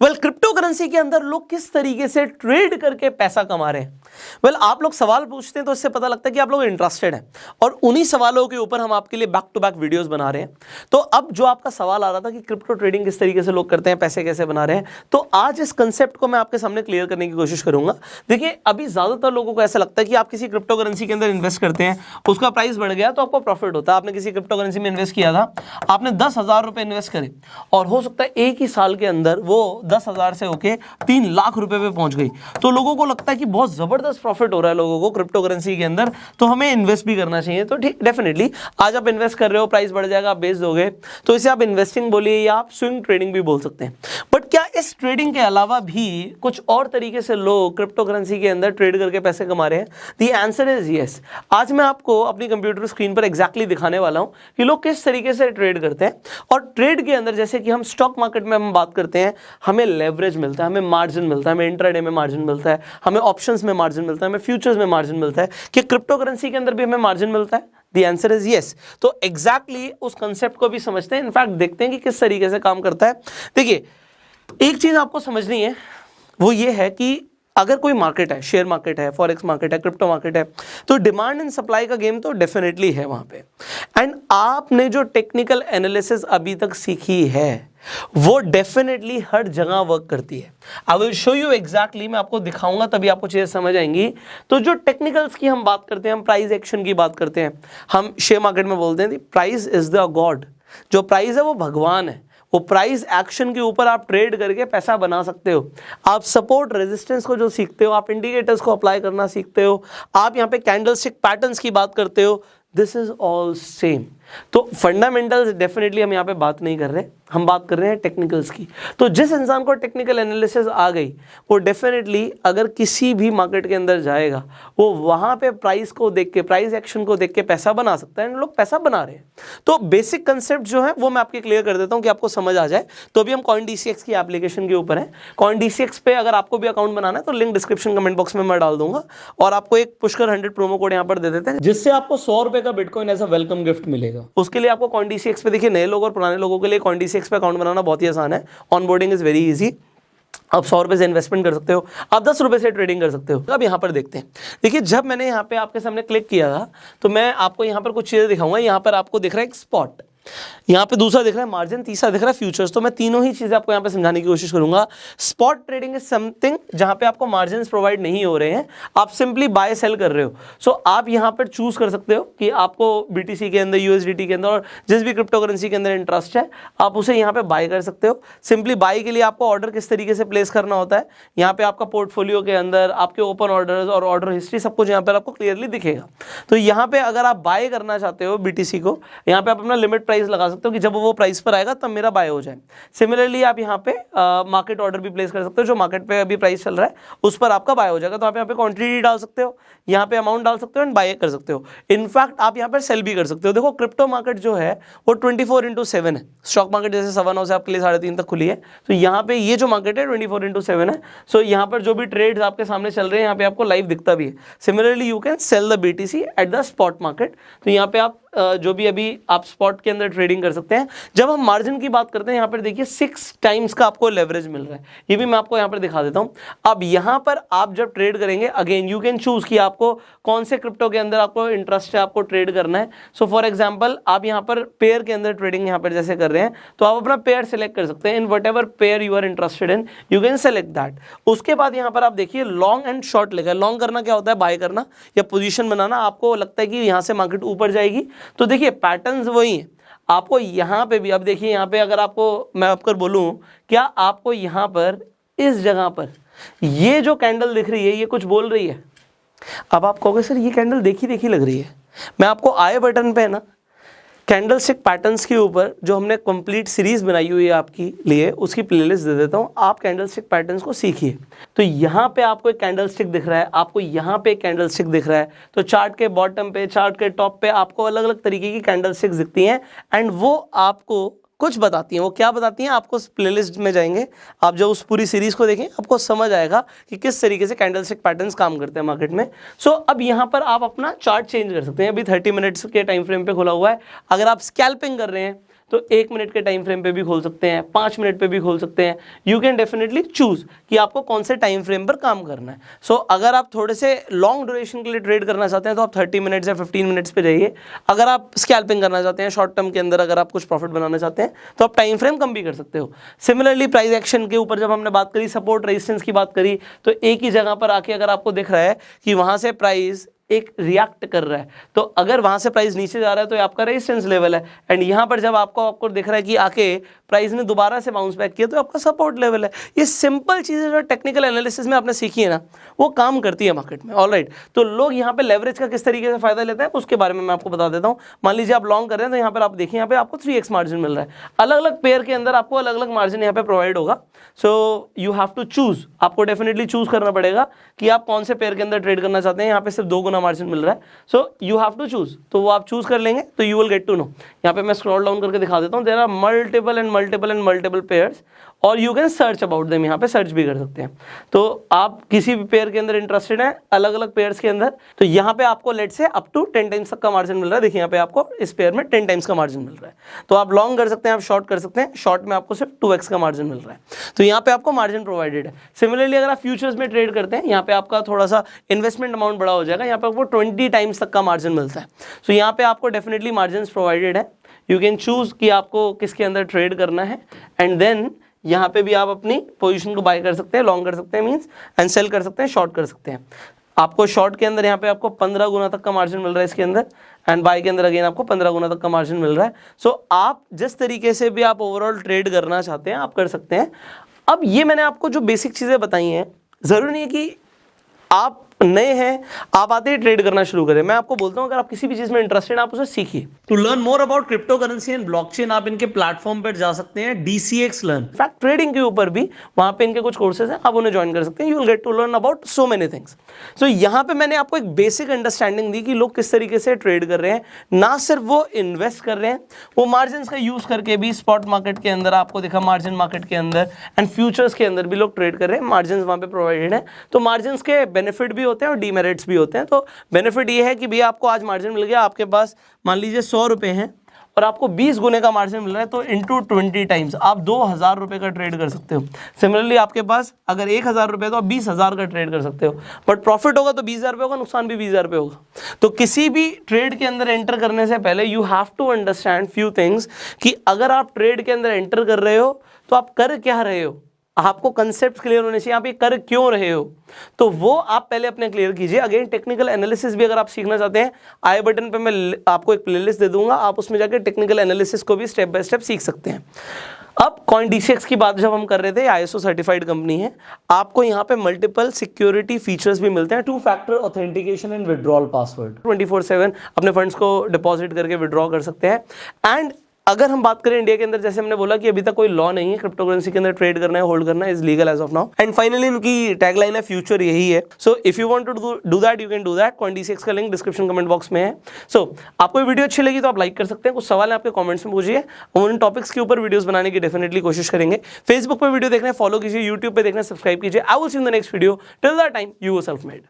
Crypto currency के अंदर लोग किस तरीके से ट्रेड करके पैसा कमा रहे हैं। आप लोग सवाल पूछते हैं तो इससे पता लगता है कि आप लोग इंटरेस्टेड हैं, और उन्हीं सवालों के ऊपर हम आपके लिए बैक टू बैक वीडियोस बना रहे हैं। तो अब जो आपका सवाल आ रहा था कि क्रिप्टो ट्रेडिंग किस तरीके से लोग करते हैं, पैसे कैसे बना रहे हैं, तो आज इस कंसेप्ट को मैं आपके सामने क्लियर करने की कोशिश करूंगा। देखिए, अभी ज्यादातर लोगों को ऐसा लगता है कि आप किसी क्रिप्टो करेंसी के अंदर इन्वेस्ट करते हैं, उसका प्राइस बढ़ गया तो आपको प्रॉफिट होता है। आपने किसी क्रिप्टो करेंसी में इन्वेस्ट किया था, आपने 10,000 रुपए इन्वेस्ट करे, और हो सकता है एक ही साल के अंदर वो 10,000 से होके 3 लाख रुपए पे पहुंच गई। तो लोगों को लगता है कि बहुत जबरदस्त प्रॉफिट हो रहा है लोगों को क्रिप्टो करेंसी के अंदर, तो हमें इन्वेस्ट भी करना चाहिए। तो ठीक, डेफिनेटली आज आप इन्वेस्ट कर रहे हो, प्राइस बढ़ जाएगा, आप बेच दोगे, तो इसे आप इन्वेस्टिंग बोलिए या आप स्विंग ट्रेडिंग भी बोल सकते हैं। बट क्या इस ट्रेडिंग के अलावा भी कुछ और तरीके से लोग क्रिप्टो करेंसी के अंदर ट्रेड करके पैसे कमा रहे हैं? The answer is yes. आज मैं आपको अपनी कंप्यूटर स्क्रीन पर एग्जैक्टली दिखाने वाला हूं कि लोग किस तरीके से ट्रेड करते हैं। और ट्रेड के अंदर जैसे कि हम स्टॉक मार्केट में हम बात करते हैं, हमें लेवरेज मिलता है, हमें मार्जिन मिलता है, हमें इंट्राडे में मार्जिन मिलता है, हमें ऑप्शंस में मार्जिन मिलता है, हमें फ्यूचर्स में मार्जिन मिलता है। कि क्रिप्टो करेंसी के अंदर भी हमें मार्जिन मिलता है? The answer is yes। तो एग्जैक्टली उस कंसेप्ट को भी समझते हैं, इनफैक्ट देखते हैं कि किस तरीके से काम करता है। देखिए, एक चीज आपको समझनी है, वो ये है कि अगर कोई मार्केट है, शेयर मार्केट है, फॉरेक्स मार्केट है, क्रिप्टो मार्केट है, तो डिमांड एंड सप्लाई का गेम तो डेफिनेटली है वहां पे। एंड आपने जो टेक्निकल एनालिसिस अभी तक सीखी है वो डेफिनेटली हर जगह वर्क करती है। I will show you exactly, मैं आपको दिखाऊंगा तभी आपको चीजें समझ आएंगी। तो जो टेक्निकल्स की हम बात करते हैं, हम प्राइस एक्शन की बात करते हैं, हम शेयर मार्केट में बोलते हैं प्राइस इज द गॉड। जो प्राइस है वो भगवान है। वो प्राइस एक्शन के ऊपर आप ट्रेड करके पैसा बना सकते हो। आप सपोर्ट रेजिस्टेंस को जो सीखते हो, आप इंडिकेटर्स को अप्लाई करना सीखते हो, आप यहाँ पे कैंडलस्टिक पैटर्न्स की बात करते हो, दिस इज ऑल सेम। तो फंडामेंटल्स डेफिनेटली हम यहाँ पे बात नहीं कर रहे, हम बात कर रहे हैं टेक्निकल्स की। तो जिस इंसान को टेक्निकल एनालिसिस आ गई, वो डेफिनेटली अगर किसी भी मार्केट के अंदर जाएगा, वो वहां पे प्राइस को देख के, प्राइस एक्शन को देख के पैसा बना सकता है। लोग पैसा बना रहे हैं। तो बेसिक कंसेप्ट जो है वो मैं आपके क्लियर कर देता हूँ कि आपको समझ आ जाए। तो अभी हम CoinDCX की एप्लीकेशन के ऊपर है। CoinDCX पे अगर आपको भी अकाउंट बनाना है तो लिंक डिस्क्रिप्शन कमेंट बॉक्स में मैं डाल दूंगा, और आपको एक पुष्कर 100 प्रोमो कोड यहाँ पर दे देते हैं, जिससे आपको 100 रुपए का bitcoin as a welcome gift मिलेगा। उसके लिए आपको CoinDCX पे, देखिए नए लोग और पुराने लोगों के लिए CoinDCX पे अकाउंट बनाना बहुत ही आसान है। Onboarding is very easy. आप 100 रुपए से इन्वेस्टमेंट कर सकते हो, आप 10 रुपए से ट्रेडिंग कर सकते हो। अब यहाँ पर देखते हैं। देखिए, जब मैंने यहाँ पे आपके सामने क्लिक किया था तो मैं आपको यहाँ पर कुछ चीजें दिखाऊंगा। यहाँ पर आपको दिख रहा है एक स्पॉट, यहाँ पे दूसरा दिख रहा है मार्जिन, तीसरा दिख रहा है फ्यूचर्स। तो मैं तीनों ही चीजें आपको यहाँ पे समझाने की कोशिश करूंगा। स्पॉट ट्रेडिंग इज समथिंग जहां पे आपको मार्जिन प्रोवाइड नहीं हो रहे हैं, आप सिंपली बाय सेल कर रहे हो। सो आप यहाँ पर चूज कर सकते हो कि आपको BTC के अंदर, USDT के अंदर और जिस भी क्रिप्टो करेंसी के अंदर इंटरेस्ट है, आप उसे यहाँ पे बाय कर सकते हो। सिंपली बाय के लिए आपको ऑर्डर किस तरीके से प्लेस करना होता है, यहाँ पे आपका पोर्टफोलियो के अंदर आपके ओपन ऑर्डर्स और ऑर्डर हिस्ट्री सब कुछ यहाँ पर आपको क्लियरली दिखेगा। तो यहाँ पे अगर आप बाय करना चाहते हो BTC को, यहाँ पे आप अपना लिमिट प्राइस लगा सकते हो कि जब वो प्राइस पर आएगा तब मेरा बाय हो जाए। सिमिलरली आप यहाँ पे मार्केट ऑर्डर भी प्लेस कर सकते हो, जो मार्केट पे अभी प्राइस चल रहा है उस पर आपका बाय हो जाएगा। तो आप यहाँ पे क्वांटिटी डाल सकते हो, यहाँ पे अमाउंट डाल सकते हो एंड बाय कर सकते हो। इनफैक्ट आप यहाँ पर सेल भी कर सकते हो। देखो, क्रिप्टो मार्केट जो है वो 24/7 है। स्टॉक मार्केट जैसे 9:15 से आपके लिए 3:30 तक खुली है, तो यहाँ पे ये जो मार्केट है 24/7 है। सो यहाँ पर जो भी ट्रेड्स आपके सामने चल रहे हैं, यहाँ पे आपको लाइव दिखता भी है। Similarly you can sell the BTC at the spot market. तो यहाँ पे आप जो भी अभी आप स्पॉट के अंदर ट्रेडिंग कर सकते हैं। जब हम मार्जिन की बात करते हैं, यहाँ पर देखिए 6 टाइम्स का आपको लेवरेज मिल रहा है। ये भी मैं आपको यहाँ पर दिखा देता हूँ। अब यहाँ पर आप जब ट्रेड करेंगे, अगेन यू कैन चूज कि आपको कौन से क्रिप्टो के अंदर आपको इंटरेस्ट है, आपको ट्रेड करना है। सो फॉर एग्जाम्पल, आप यहाँ पर पेयर के अंदर ट्रेडिंग यहाँ पर जैसे कर रहे हैं, तो आप अपना पेयर सेलेक्ट कर सकते हैं। In whatever pair you are interested in, you can select that. उसके बाद यहाँ पर आप देखिए लॉन्ग एंड शॉर्ट लिखा है। लॉन्ग करना क्या होता है? बाय करना या पोजीशन बनाना। आपको लगता है कि यहाँ से मार्केट ऊपर जाएगी, तो देखिए पैटर्न्स वही है। आपको यहाँ पे भी, अब देखिए यहाँ पे अगर आपको मैं आपको बोलूँ, क्या आपको यहाँ पर इस जगह पर ये जो कैंडल दिख रही है, ये कुछ बोल रही है? अब आप कहोगे सर ये कैंडल देखी देखी लग रही है। मैं आपको आई बटन पे ना कैंडलस्टिक पैटर्न्स के ऊपर जो हमने कंप्लीट सीरीज बनाई हुई है आपके लिए, उसकी प्लेलिस्ट दे देता हूँ। आप कैंडलस्टिक पैटर्न्स को सीखिए। तो यहाँ पे आपको एक कैंडलस्टिक दिख रहा है, आपको यहाँ पे एक कैंडलस्टिक दिख रहा है। तो चार्ट के बॉटम पे, चार्ट के टॉप पे आपको अलग अलग तरीके की कैंडलस्टिक्स दिखती हैं एंड वो आपको कुछ बताती हैं। वो क्या बताती हैं? आपको उस प्लेलिस्ट में जाएंगे, आप जब उस पूरी सीरीज को देखें, आपको समझ आएगा कि किस तरीके से कैंडलस्टिक पैटर्न्स काम करते हैं मार्केट में। सो अब यहाँ पर आप अपना चार्ट चेंज कर सकते हैं। अभी 30 मिनट्स के टाइम फ्रेम पे खुला हुआ है। अगर आप स्कैल्पिंग कर रहे हैं तो 1 मिनट के टाइम फ्रेम पे भी खोल सकते हैं, 5 मिनट पे भी खोल सकते हैं। यू कैन डेफिनेटली चूज कि आपको कौन से टाइम फ्रेम पर काम करना है। सो अगर आप थोड़े से लॉन्ग ड्यूरेशन के लिए ट्रेड करना चाहते हैं तो आप 30 मिनट्स या 15 मिनट्स पे जाइए। अगर आप स्कैल्पिंग करना चाहते हैं शॉर्ट टर्म के अंदर, अगर आप कुछ प्रॉफिट बनाना चाहते हैं तो आप टाइम फ्रेम कम भी कर सकते हो। सिमिलरली प्राइस एक्शन के ऊपर जब हमने बात करी, सपोर्ट रेजिस्टेंस की बात करी, तो एक ही जगह पर आके अगर आपको दिख रहा है कि वहां से प्राइस एक रिएक्ट कर रहा है, तो अगर वहां से प्राइस नीचे जा रहा है तो ये आपका रेजिस्टेंस लेवल है, एंड यहां पर जब आपको दिख रहा है कि आके प्राइस ने दोबारा से बाउंस बैक किया तो आपका सपोर्ट लेवल है। ये सिंपल चीजें जो टेक्निकल एनालिसिस में आपने सीखी है ना, वो काम करती है मार्केट में। ऑलराइट, तो लोग यहाँ पे लेवरेज का किस तरीके से फायदा लेते हैं उसके बारे में मैं आपको बता देता हूँ। मान लीजिए आप लॉन्ग कर रहे हैं तो यहाँ पर आप देखिए, यहाँ पे आपको 3x मार्जिन मिल रहा है। अलग अलग पेयर के अंदर आपको अलग अलग मार्जिन यहाँ पे प्रोवाइड होगा। So you have to choose, आपको डेफिनेटली चूज करना पड़ेगा कि आप कौन से पेयर के अंदर ट्रेड करना चाहते हैं। यहाँ पे सिर्फ 2 गुना मार्जिन मिल रहा है, so you have to choose. तो वो आप चूज कर लेंगे तो you will get to know. यहाँ पे मैं स्क्रॉल डाउन करके दिखा देता हूँ। देयर आर मल्टीपल पेयर्स और you can search about them. यहाँ पे सर्च भी कर सकते हैं। तो आप किसी भी पेयर के अंदर इंटरेस्टेड हैं, अलग अलग पेयर्स के अंदर, तो यहाँ पे आपको लेट से अप टू 10 टाइम्स तक का मार्जिन मिल रहा है। देखिए यहाँ पे आपको इस पेयर में 10 टाइम्स का मार्जिन मिल रहा है। तो आप लॉन्ग कर सकते हैं, आप शॉर्ट कर सकते हैं। शॉर्ट में आपको सिर्फ 2x का मार्जिन मिल रहा है, तो यहाँ पे आपको मार्जिन प्रोवाइडेड है। सिमिलरली अगर आप फ्यूचर्स में ट्रेड करते हैं, यहाँ पे आपका थोड़ा सा इन्वेस्टमेंट अमाउंट बड़ा हो जाएगा। यहाँ पे आपको 20 टाइम्स तक का मार्जिन मिलता है। सो यहाँ पे आपको डेफिनेटली मार्जिन प्रोवाइडेड है। यू कैन चूज कि आपको किसके अंदर ट्रेड करना है, एंड देन यहाँ पे भी आप अपनी पोजीशन को बाय कर सकते हैं, लॉन्ग कर सकते हैं मींस, एंड सेल कर सकते हैं, शॉर्ट कर सकते हैं। आपको शॉर्ट के अंदर यहाँ पे आपको 15 गुना तक का मार्जिन मिल रहा है इसके अंदर, एंड बाय के अंदर अगेन आपको 15 गुना तक का मार्जिन मिल रहा है। सो आप जिस तरीके से भी आप ओवरऑल ट्रेड करना चाहते हैं आप कर सकते हैं। अब ये मैंने आपको जो बेसिक चीज़ें बताई हैं, ज़रूरी नहीं है कि आप नए हैं आप आते ही ट्रेड करना शुरू करें। मैं आपको बोलता हूं अगर आप किसी भी चीज में इंटरेस्टेड हैं आप उसे सीखिए। To learn more about crypto currency and blockchain आप इनके प्लेटफॉर्म पर जा सकते हैं, DCX लर्न। फैक्ट ट्रेडिंग के ऊपर भी वहां पे इनके कुछ कोर्सेज हैं, आप उन्हें ज्वाइन कर सकते हैं। You will get to learn about so many things. So यहाँ पे मैंने आपको एक बेसिक अंडरस्टैंडिंग दी कि लोग किस तरीके से ट्रेड कर रहे हैं। ना सिर्फ वो इन्वेस्ट कर रहे हैं, वो मार्जिन का यूज करके भी स्पॉट मार्केट के अंदर आपको देखा, मार्जिन मार्केट के अंदर एंड फ्यूचर्स के अंदर भी लोग ट्रेड कर रहे हैं। मार्जिन वहां पे प्रोवाइडेड है, तो मार्जिन के बेनिफिट भी होते हैं और डीमेरिट्स भी होते हैं। तो बेनिफिट ये है कि भैया आपको आज मार्जिन मिल गया, आपके पास मान लीजिए 100 रुपए हैं और आपको 20 गुने का मार्जिन मिल रहा है, तो इंटू 20 टाइम्स आप 2000 रुपए का ट्रेड कर सकते हो। सिमिलरली आपके पास अगर 1000 रुपए तो आप 20,000 का ट्रेड कर सकते हो, बट प्रॉफिट होगा तो 20,000 रुपये होगा, नुकसान भी 20,000 रुपये होगा। तो किसी भी ट्रेड के अंदर एंटर करने से पहले you have to understand few things कि अगर आप ट्रेड के अंदर एंटर कर रहे हो तो आप कर क्या रहे हो, आपको कंसेप्ट क्लियर होने चाहिए, आप ये कर क्यों रहे हो, तो वो आप पहले अपने क्लियर कीजिए। अगेन टेक्निकल एनालिसिस भी अगर आप सीखना चाहते हैं, आई बटन पे मैं आपको एक प्लेलिस्ट दे दूंगा, आप उसमें जाकर टेक्निकल एनालिसिस को भी स्टेप बाय स्टेप सीख सकते हैं। अब CoinDCX की बात जब हम कर रहे थे, ISO सर्टिफाइड कंपनी है, आपको यहाँ पे मल्टीपल सिक्योरिटी फीचर्स भी मिलते हैं, 2 factor authentication and withdrawal password, 24/7 अपने फंड्स को डिपॉजिट करके विड्रॉ कर सकते हैं। एंड अगर हम बात करें इंडिया के अंदर, जैसे हमने बोला कि अभी तक कोई लॉ नहीं है क्रिप्टो करेंसी के अंदर ट्रेड करना है, होल्ड करना है, is legal as of now. And finally इनकी टैगलाइन है फ्यूचर, यही है। So if you want to do that you can do that. CoinDCX का लिंक डिस्क्रिप्शन कमेंट बॉक्स में है। सो आपको ये वीडियो अच्छी लगी तो आप लाइक कर सकते हैं, कुछ सवाल है आपके कमेंट्स में पूछिए, हम उन टॉपिक्स के ऊपर वीडियोस बनाने की डेफिनेटली कोशिश करेंगे। फेसबुक पर वीडियो देखना है फॉलो कीजिए, यूट्यूब पे देखना है सब्सक्राइब कीजिए। I will see you in the next video. Till that time you are self made.